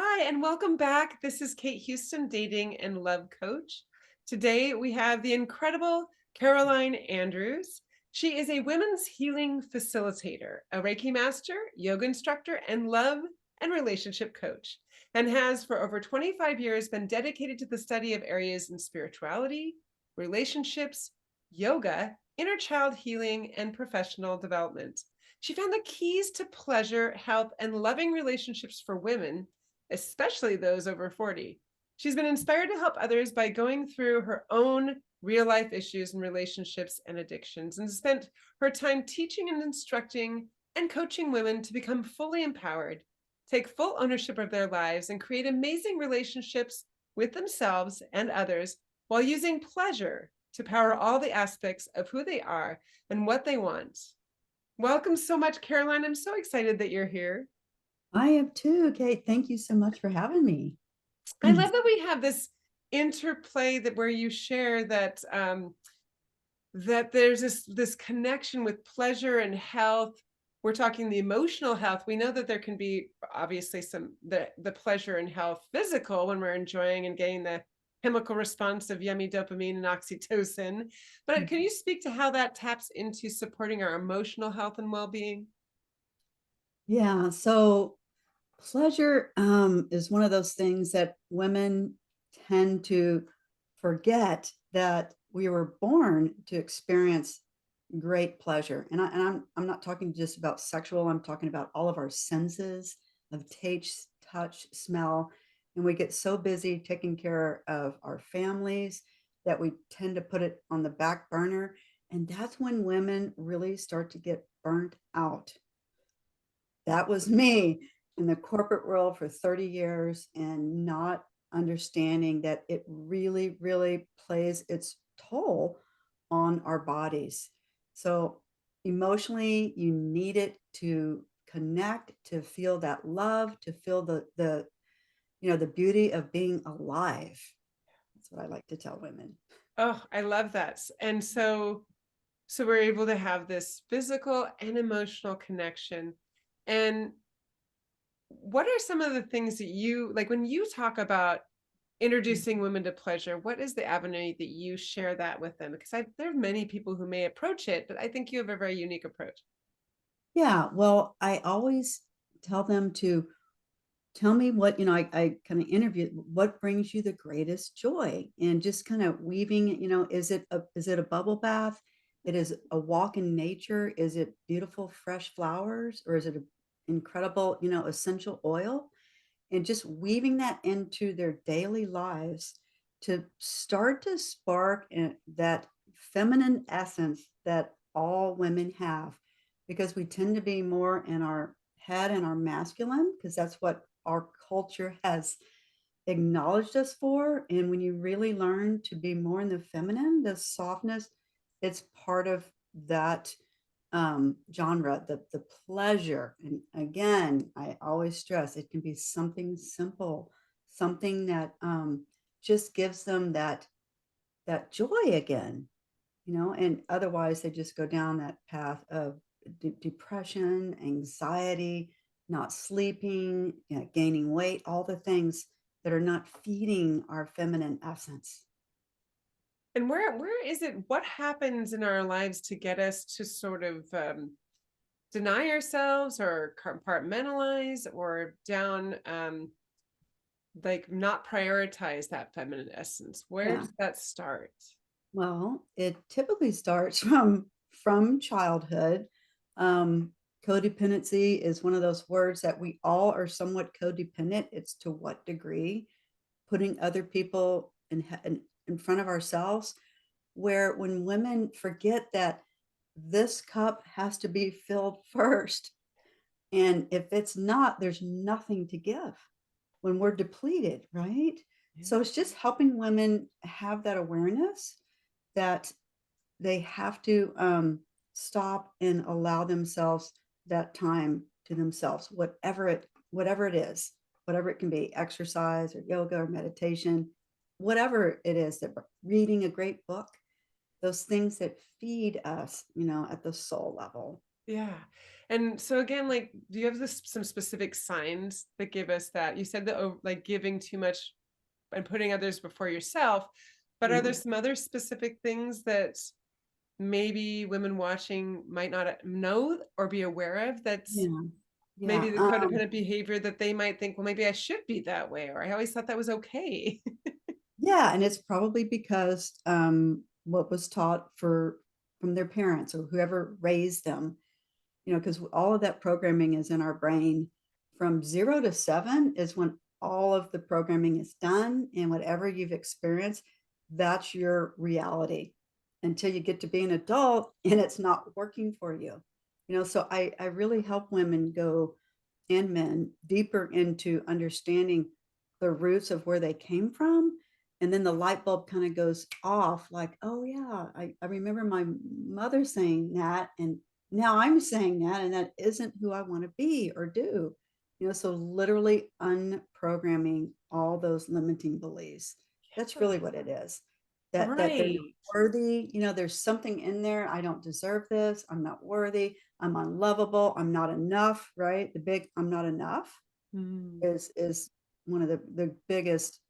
Hi, and welcome back. This is Kate Houston, dating and love coach. Today we have the incredible Caroline Andrews. She is a women's healing facilitator, a Reiki master, yoga instructor, and love and relationship coach, and has for over 25 years been dedicated to the study of areas in spirituality, relationships, yoga, inner child healing, and professional development. She found the keys to pleasure, health, and loving relationships for women, especially those over 40. She's been inspired to help others by going through her own real life issues and relationships and addictions, and spent her time teaching and instructing and coaching women to become fully empowered, take full ownership of their lives, and create amazing relationships with themselves and others while using pleasure to power all the aspects of who they are and what they want. Welcome so much, Caroline. I'm so excited that you're here. I am too, Kate. Thank you so much for having me. I love that we have this interplay that where you share that that there's this connection with pleasure and health. We're talking the emotional health. We know that there can be obviously some the pleasure and health physical when we're enjoying and getting the chemical response of yummy dopamine and oxytocin. But can you speak to how that taps into supporting our emotional health and well-being? Yeah, so pleasure is one of those things that women tend to forget that we were born to experience great pleasure. And I'm not talking just about sexual, I'm talking about all of our senses of taste, touch, smell. And we get so busy taking care of our families that we tend to put it on the back burner. And that's when women really start to get burnt out. That was me in the corporate world for 30 years and not understanding that it really, really plays its toll on our bodies. So emotionally, you need it to connect, to feel that love, to feel the beauty of being alive. That's what I like to tell women. Oh, I love that. And so we're able to have this physical and emotional connection. And what are some of the things that you like when you talk about introducing women to pleasure? What is the avenue that you share that with them? Because there are many people who may approach it, but I think you have a very unique approach. Yeah, well, I always tell them to tell me what, I kind of interview what brings you the greatest joy and just kind of weaving, is it a bubble bath? It is a walk in nature. Is it beautiful, fresh flowers, or is it an incredible, essential oil? And just weaving that into their daily lives to start to spark that feminine essence that all women have, because we tend to be more in our head and our masculine, because that's what our culture has acknowledged us for. And when you really learn to be more in the feminine, the softness, it's part of that genre, the pleasure. And again, I always stress it can be something simple, something that just gives them that joy again, and otherwise they just go down that path of depression, anxiety, not sleeping, gaining weight, all the things that are not feeding our feminine essence. And where is it? What happens in our lives to get us to sort of deny ourselves or compartmentalize or down like not prioritize that feminine essence? Where Yeah. does that start? Well, it typically starts from childhood. Um, Codependency is one of those words that we all are somewhat codependent. It's to what degree? Putting other people in front of ourselves, where when women forget that this cup has to be filled first, and if it's not, there's nothing to give when we're depleted, right? Yeah. So it's just helping women have that awareness that they have to stop and allow themselves that time to themselves, whatever it is, whatever it can be, exercise or yoga or meditation, whatever it is, that reading a great book, those things that feed us, at the soul level. Yeah. And so again, like, do you have some specific signs that give us that? You said that like giving too much and putting others before yourself, but are there Yeah. some other specific things that maybe women watching might not know or be aware of that's Yeah. Yeah. maybe the codependent behavior that they might think, well, maybe I should be that way, or I always thought that was okay. Yeah, and it's probably because what was taught from their parents or whoever raised them, because all of that programming is in our brain. From 0 to 7 is when all of the programming is done, and whatever you've experienced, that's your reality until you get to be an adult and it's not working for you. So I really help women go and men deeper into understanding the roots of where they came from. And then the light bulb kind of goes off like, oh, yeah, I remember my mother saying that. And now I'm saying that, and that isn't who I want to be or do. So literally unprogramming all those limiting beliefs. That's really what it is. That they're not Right. worthy. There's something in there. I don't deserve this. I'm not worthy. I'm unlovable. I'm not enough, right? The big I'm not enough Mm. is one of the biggest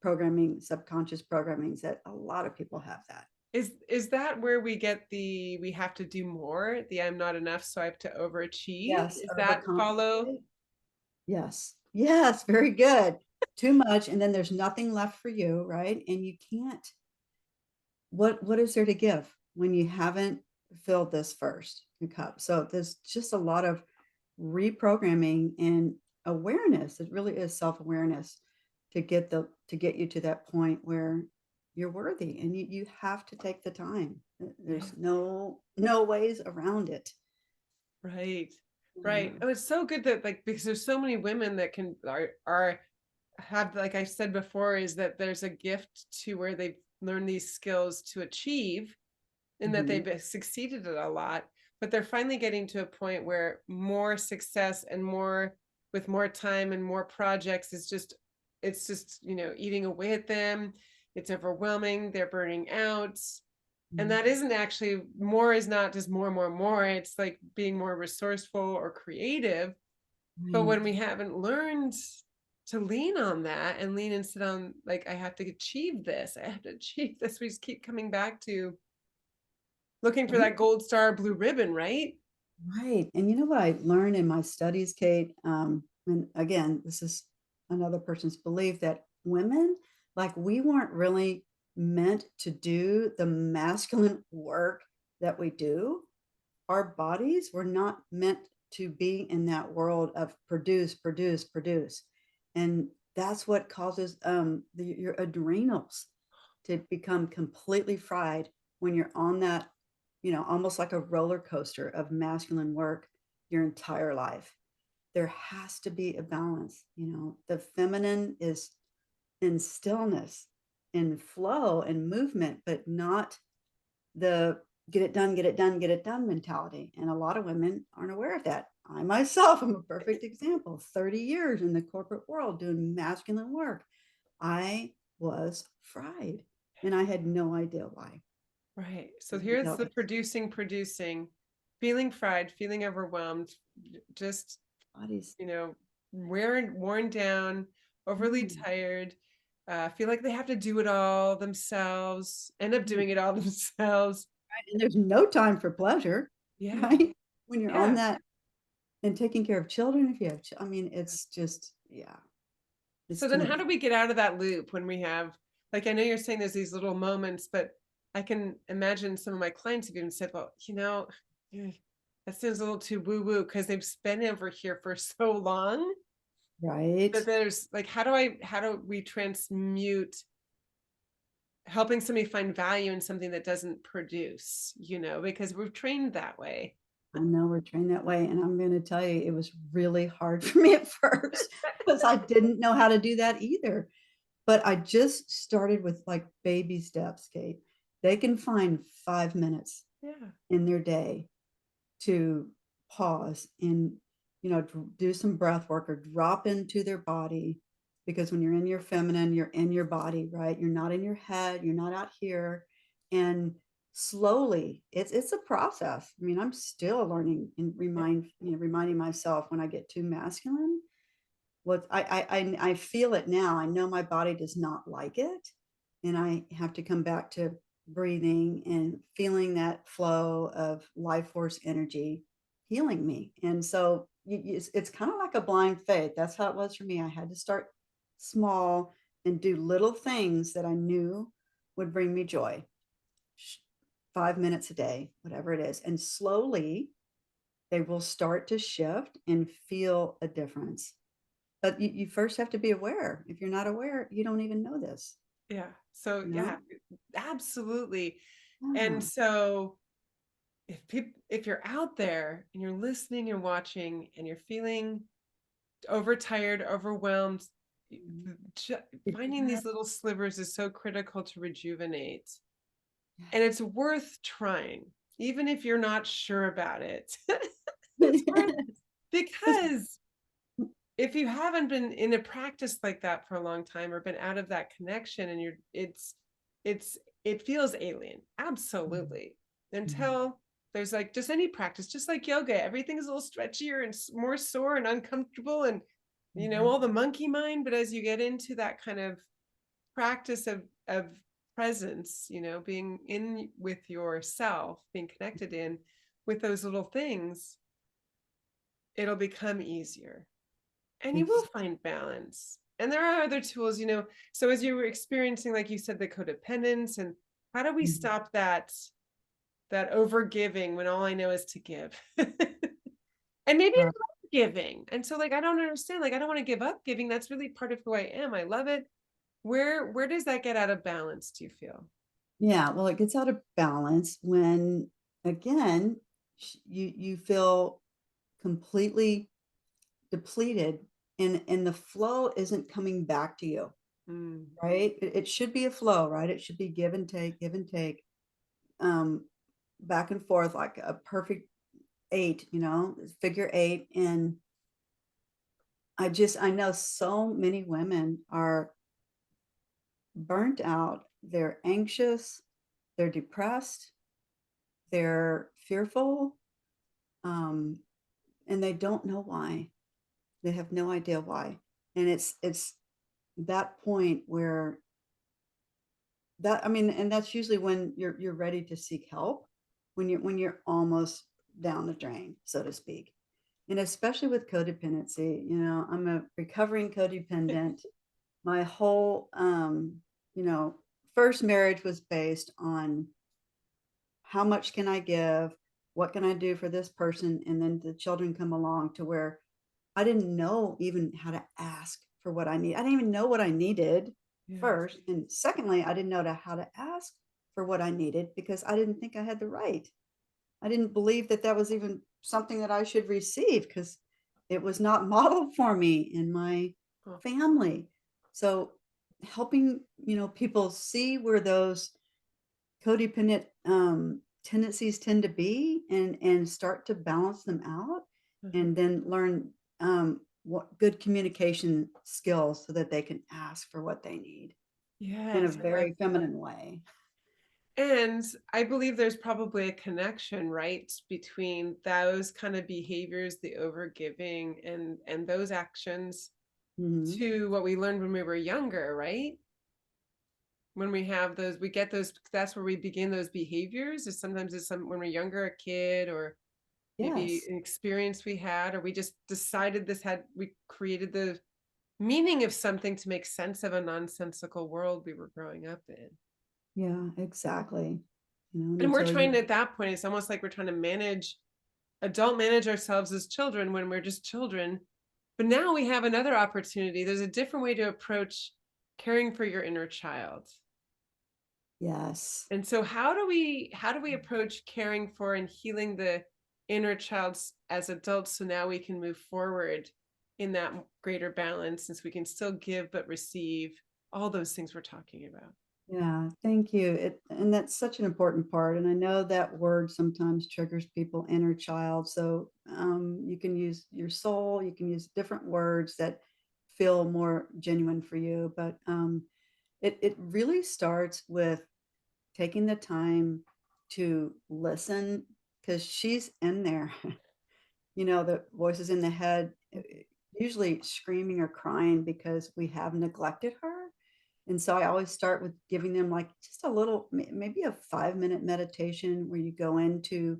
programming, subconscious programmings that a lot of people have that. Is that where we get the we have to do more, the I'm not enough, so I have to overachieve? Yes, Is that follow? overcompensate. Yes. Yes, very good. Too much, and then there's nothing left for you, right? And you can't what is there to give when you haven't filled this first cup? So there's just a lot of reprogramming and awareness. It really is self-awareness to get you to that point where you're worthy, and you have to take the time. Yeah. There's no ways around it. Right. Yeah. Right. Oh, it's so good that like because there's so many women that can are have like I said before, is that there's a gift to where they've learned these skills to achieve and that Mhm. they've succeeded at a lot, but they're finally getting to a point where more success and more with more time and more projects is just it's just, eating away at them. It's overwhelming. They're burning out. And Mhm. that isn't actually more is not just more, more, more. It's like being more resourceful or creative. But when Right. we haven't learned to lean on that and lean and sit on, like, I have to achieve this, I have to achieve this, we just keep coming back to looking for Right. that gold star blue ribbon, right? Right. And you know what I learned in my studies, Kate? And again, this is another person's belief that women, like we weren't really meant to do the masculine work that we do. Our bodies were not meant to be in that world of produce, produce, produce. And that's what causes your adrenals to become completely fried when you're on that, almost like a roller coaster of masculine work your entire life. There has to be a balance. The feminine is in stillness, in flow and movement, but not the get it done, get it done, get it done mentality. And a lot of women aren't aware of that. I myself am a perfect example. 30 years in the corporate world doing masculine work. I was fried and I had no idea why. Right. So here's Until the it's producing, feeling fried, feeling overwhelmed, just, bodies. you know, worn down, overly Mm, tired, feel like they have to do it all themselves, end up right. doing it all themselves. And there's no time for pleasure, Yeah. right? When you're on Yeah. that and taking care of children, if you have, I mean, it's just, yeah, it's So too then how much. do we get out of that loop when we have, like, I know you're saying there's these little moments, but I can imagine some of my clients have even said, well, eh, that seems a little too woo woo because they've been over here for so long Right. that there's like, how do we transmute helping somebody find value in something that doesn't produce, because we're trained that way. I know we're trained that way, and I'm gonna tell you, it was really hard for me at first because I didn't know how to do that either. But I just started with, like, baby steps, Kate. They can find 5 minutes Yeah. in their day to pause and, do some breath work or drop into their body, because when you're in your feminine, you're in your body, right? You're not in your head, you're not out here, and slowly. It's a process. I mean, I'm still learning and Yeah. reminding myself when I get too masculine. What I feel it now. I know my body does not like it, and I have to come back to breathing and feeling that flow of life force energy healing me. And so it's kind of like a blind faith. That's how it was for me. I had to start small and do little things that I knew would bring me joy. 5 minutes a day, whatever it is. And slowly they will start to shift and feel a difference. But you first have to be aware. If you're not aware, you don't even know this, Yeah. So you yeah, know? absolutely. And Yeah. so if you're out there and you're listening, you're watching, and you're feeling overtired, overwhelmed, Mhm. finding these little slivers is so critical to rejuvenate. And it's worth trying, even if you're not sure about it. It's worth, Yes. because if you haven't been in a practice like that for a long time or been out of that connection, and it's it feels alien, absolutely, Mhm. until there's like just any practice, just like yoga, everything is a little stretchier and more sore and uncomfortable, and Mhm. all the monkey mind. But as you get into that kind of practice of presence, being in with yourself, being connected in with those little things, it'll become easier, and you will Ex find balance. And there are other tools, so as you were experiencing, like you said, the codependence, and how do we Mhm. stop that over giving when all I know is to give? And maybe I Right. love giving, and so, like, I don't understand, like, I don't want to give up giving. That's really part of who I am. I love it. Where does that get out of balance, do you feel? Yeah, well, it gets out of balance when, again, you feel completely depleted, and the flow isn't coming back to you, Mm, right? It should be a flow, right? It should be give and take, um, back and forth like a perfect eight, figure eight. And I know so many women are burnt out, they're anxious, they're depressed, they're fearful, um, and they don't know why. They have no idea why. And it's that point where that I mean, and that's usually when you're ready to seek help, when you're almost down the drain, so to speak. And especially with codependency, I'm a recovering codependent. My whole you know, first marriage was based on how much can I give? What can I do for this person? And then the children come along to where I didn't know even how to ask for what I need. I didn't even know what I needed yes. first. And secondly, I didn't know how to ask for what I needed because I didn't think I had the right. I didn't believe that that was even something that I should receive because it was not modeled for me in my Oh, family. So helping, people see where those codependent tendencies tend to be and start to balance them out uh-huh. and then learn what good communication skills so that they can ask for what they need in a Yes, I love very feminine way. And I believe there's probably a connection, right, between those kind of behaviors, the overgiving and those actions, Hmm. to what we learned when we were younger, right? When we have those, we get those, that's where we begin those behaviors. Is sometimes it's some when we're younger, a kid, or maybe Yes. an experience we had, or we just decided we created the meaning of something to make sense of a nonsensical world we were growing up in. Yeah, exactly. And And we're until you trying, at that point, it's almost like we're trying to manage ourselves as children when we're just children. But now we have another opportunity. There's a different way to approach caring for your inner child. yes. And so how do we approach caring for and healing the inner child as adults, so now we can move forward in that greater balance, since we can still give but receive all those things we're talking about. Yeah, thank you. And that's such an important part. And I know that word sometimes triggers people, inner child. So you can use your soul, you can use different words that feel more genuine for you. But it really starts with taking the time to listen because she's in there. The voices in the head, usually screaming or crying because we have neglected her. And so I always start with giving them like just a little, maybe a 5-minute meditation where you go into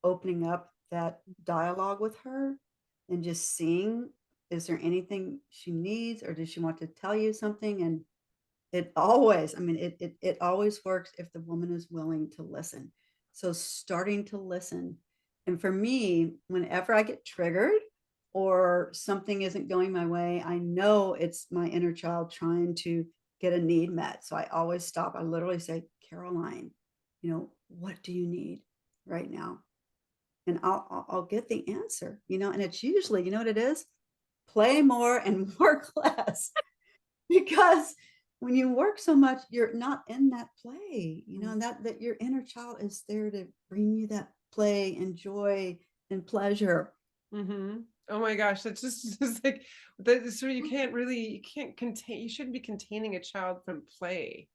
opening up that dialogue with her and just seeing, is there anything she needs or does she want to tell you something? And it always, I mean, it always works if the woman is willing to listen. So starting to listen. And for me, whenever I get triggered or something isn't going my way, I know it's my inner child trying to get a need met. So I always stop. I literally say, Caroline, what do you need right now? And I'll get the answer, and it's usually, you know what it is? Play more and work less. Because when you work so much, you're not in that play, and that your inner child is there to bring you that play and joy and pleasure. Mm-hmm. Oh my gosh, that's just, just like that. So you can't contain, you shouldn't be containing a child from play.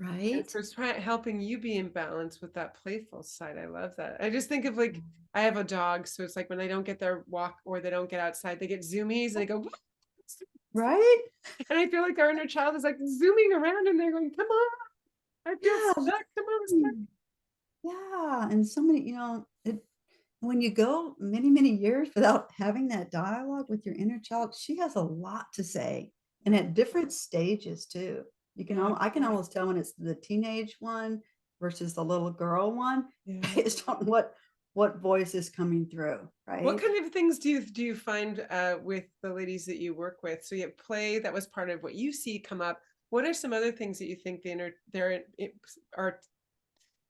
And Right? so it's trying helping you be in balance with that playful side. I love that. I just think of like I have a dog, so it's like when they don't get their walk or they don't get outside, they get zoomies and they go, Right? and I feel like our inner child is like zooming around and they're going, "Come on, I feel Yeah. stuck. Come on, let's play." Mm, yeah. And so many, when you go many, many years without having that dialogue with your inner child, she has a lot to say and at different stages too. Yeah, I can almost tell when it's the teenage one versus the little girl one yeah. based on what voice is coming through, What right? kind of things do you find with the ladies that you work with? So you have play, that was part of what you see come up. What are some other things that you think are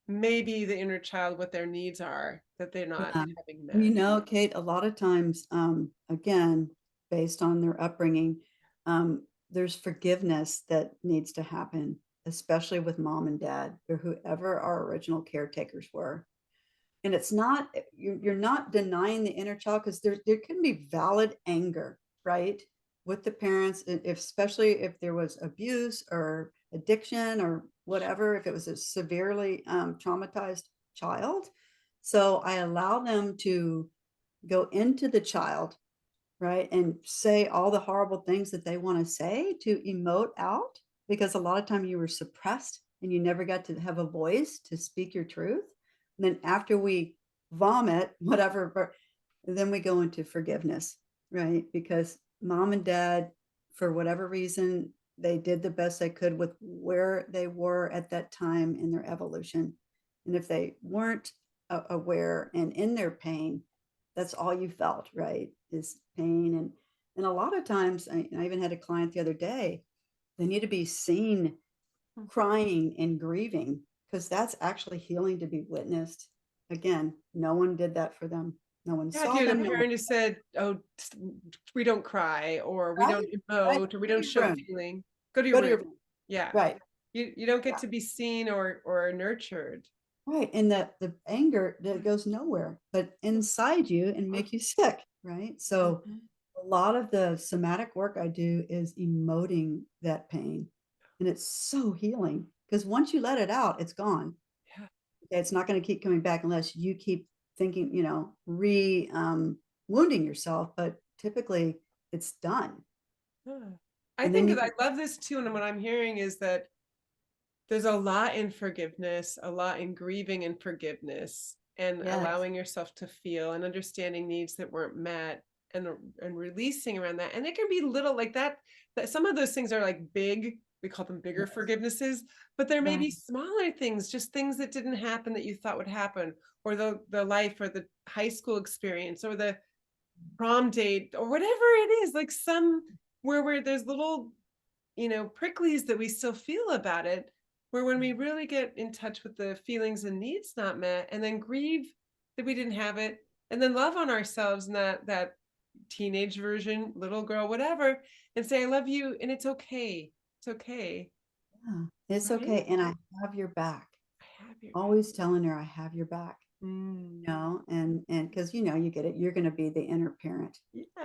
maybe the inner child, what their needs are that they're not Yeah. having met? Kate, a lot of times, again, based on their upbringing, there's forgiveness that needs to happen, especially with mom and dad or whoever our original caretakers were. And it's not, you're not denying the inner child because there can be valid anger, right? With the parents, especially if there was abuse or addiction or whatever, if it was a severely traumatized child. So I allow them to go into the child, right? And say all the horrible things that they want to say to emote out because a lot of time you were suppressed and you never got to have a voice to speak your truth. And then after we vomit, whatever, then we go into forgiveness, right? Because mom and dad, for whatever reason, they did the best they could with where they were at that time in their evolution. And if they weren't aware and in their pain, that's all you felt, right? Is pain. And a lot of times, I even had a client the other day, they need to be seen crying and grieving because that's actually healing to be witnessed. Again, no one did that for them. No one Yeah, if saw you had them. a No one, parent who said, "Oh, we don't cry," or "We right? don't Right. emote," or "We Go to don't your show room. feeling," go to your Go to your room. room. Yeah, Right. you don't get Yeah. to be seen or nurtured. Right. And the anger that goes nowhere, but inside you and make you sick. Right. So Mhm. a lot of the somatic work I do is emoting that pain. And it's so healing because once you let it out, it's gone. Yeah. Okay, it's not going to keep coming back unless you keep thinking, re wounding yourself. But typically it's done. Yeah. I And then think you that can, I love this too, and what I'm hearing is that there's a lot in forgiveness, a lot in grieving and forgiveness, and yes, allowing yourself to feel and understanding needs that weren't met, and releasing around that. And it can be little like that. That some of those things are like big. We call them bigger yes, forgivenesses, but there may right, be smaller things, just things that didn't happen that you thought would happen, or the life or the high school experience or the prom date or whatever it is. Like some where there's little pricklies that we still feel about it, where when we really get in touch with the feelings and needs not met and then grieve that we didn't have it and then love on ourselves and that teenage version, little girl, whatever, and say I love you and it's okay, yeah, it's right? okay. And I have your back. I have your back. Always telling her I have your back. Mm, And because you get it, you're going to be the inner parent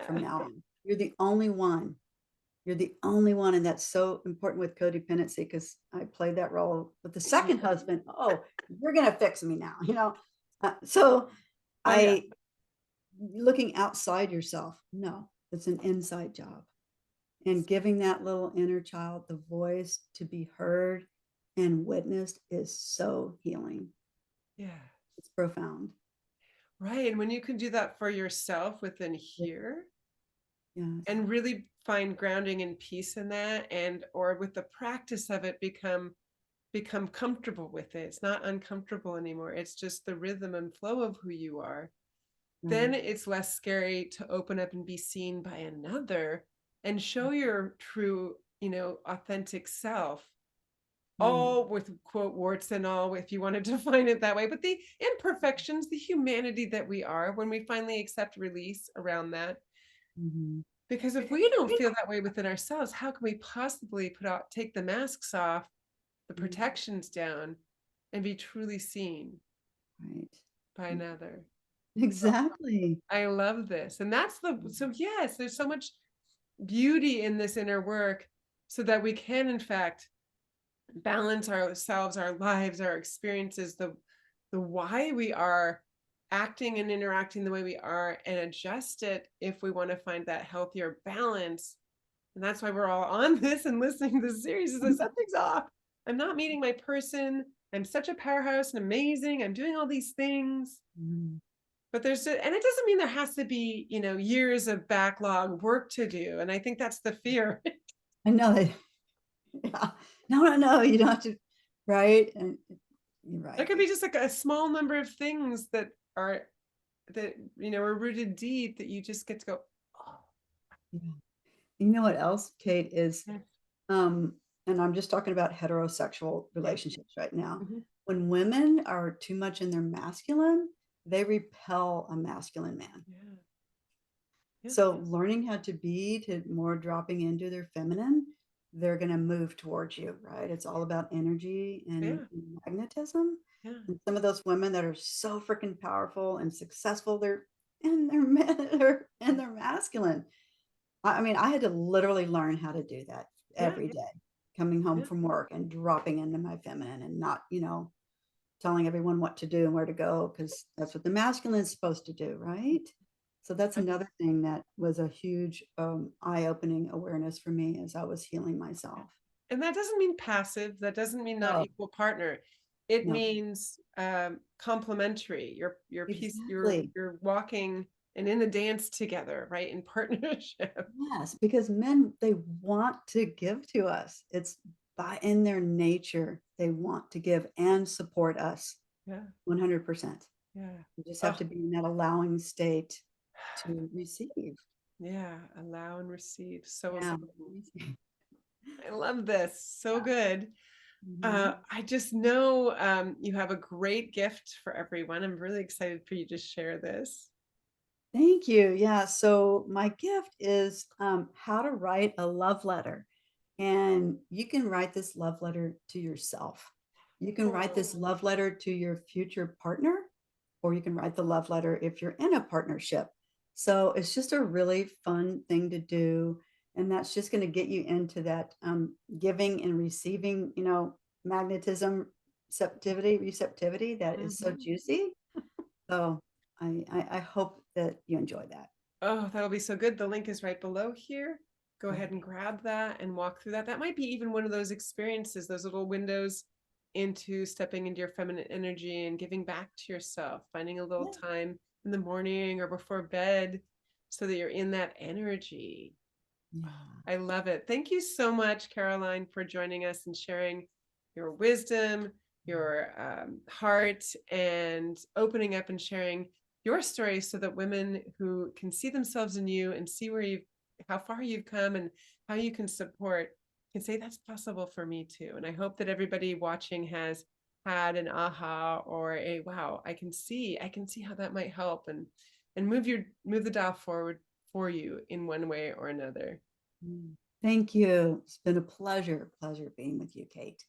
from yeah. now on. You're the only one You're the only one, and that's so important with codependency because I played that role with the second husband. Oh, you're gonna fix me now, you know? So Oh yeah. I looking outside yourself, no, it's an inside job. And giving that little inner child the voice to be heard and witnessed is so healing. Yeah. It's profound. Right. And when you can do that for yourself within Ye here yes. and really find grounding and peace in that, and or with the practice of it become comfortable with it. It's not uncomfortable anymore. It's just the rhythm and flow of who you are. Then Right. it's less scary to open up and be seen by another and show your true, authentic self, Yeah. all with quote warts and all, if you want to define it that way, but the imperfections, the humanity that we are, when we finally accept release around that. Mhm. Because if Because we don't you feel that way within ourselves, how can we possibly take the masks off, the know protections down, and be truly seen right. by Mm, another? exactly. I love this. And that's so yes, there's so much beauty in this inner work so that we can, in fact, balance ourselves, our lives, our experiences, the why we are acting and interacting the way we are, and adjust it if we want to find that healthier balance. And that's why we're all on this and listening to this series, is that something's off. I'm not meeting my person. I'm such a powerhouse and amazing. I'm doing all these things. Mm. But and it doesn't mean there has to be, years of backlog work to do. And I think that's the fear. I know that yeah. No, no, no, you don't have to right? And you're There right. could be just like a small number of things that are rooted deep that you just get to go, oh, Yeah. You know what else, Kate, is, yes, um, and I'm just talking about heterosexual yes, relationships right now. mhm, When women are too much in their masculine, they repel a masculine man. yeah, yeah, So learning how to be to more dropping into their feminine, they're gonna move towards you, right? It's all about energy yeah, and magnetism. yeah, And some of those women that are so freaking powerful and successful, they're in their men they're in their masculine. I mean, I had to literally learn how to do that yeah, every yeah, day, coming home yeah. from work and dropping into my feminine and not, telling everyone what to do and where to go because that's what the masculine is supposed to do, right? So that's I- another thing that was a huge eye-opening awareness for me as I was healing myself. And that doesn't mean passive. That doesn't mean not Oh, equal partner. It no, means complementary. Your piece. exactly. You're walking and in the dance together, right? In partnership. Yes, because men, they want to give to us. It's by in their nature, they want to give and support us Yeah, 100%. yeah. You just have Oh, to be in that allowing state to receive. yeah. Allow and receive. So Yeah. important. I love this. So good. Mhm. I just know you have a great gift for everyone. I'm really excited for you to share this. Thank you. Yeah. So my gift is how to write a love letter. And you can write this love letter to yourself. You can write this Oh, love letter to your future partner, or you can write the love letter if you're in a partnership. So it's just a really fun thing to do. And that's just going to get you into that giving and receiving, magnetism, receptivity that is so mhm. juicy. So I hope that you enjoy that. Oh, that'll be so good. The link is right below here. Go ahead and Okay. grab that and walk through that. That might be even one of those experiences, those little windows into stepping into your feminine energy and giving back to yourself, finding a little Yeah. time in the morning or before bed so that you're in that energy. Yeah. I love it. Thank you so much, Caroline, for joining us and sharing your wisdom, your heart, and opening up and sharing your story so that women who can see themselves in you and see how far you've come and how you can support can say that's possible for me too. And I hope that everybody watching has had an aha or a wow, I can see how that might help and move the dial forward for you in one way or another. Mm. Thank you. It's been a pleasure being with you, Kate.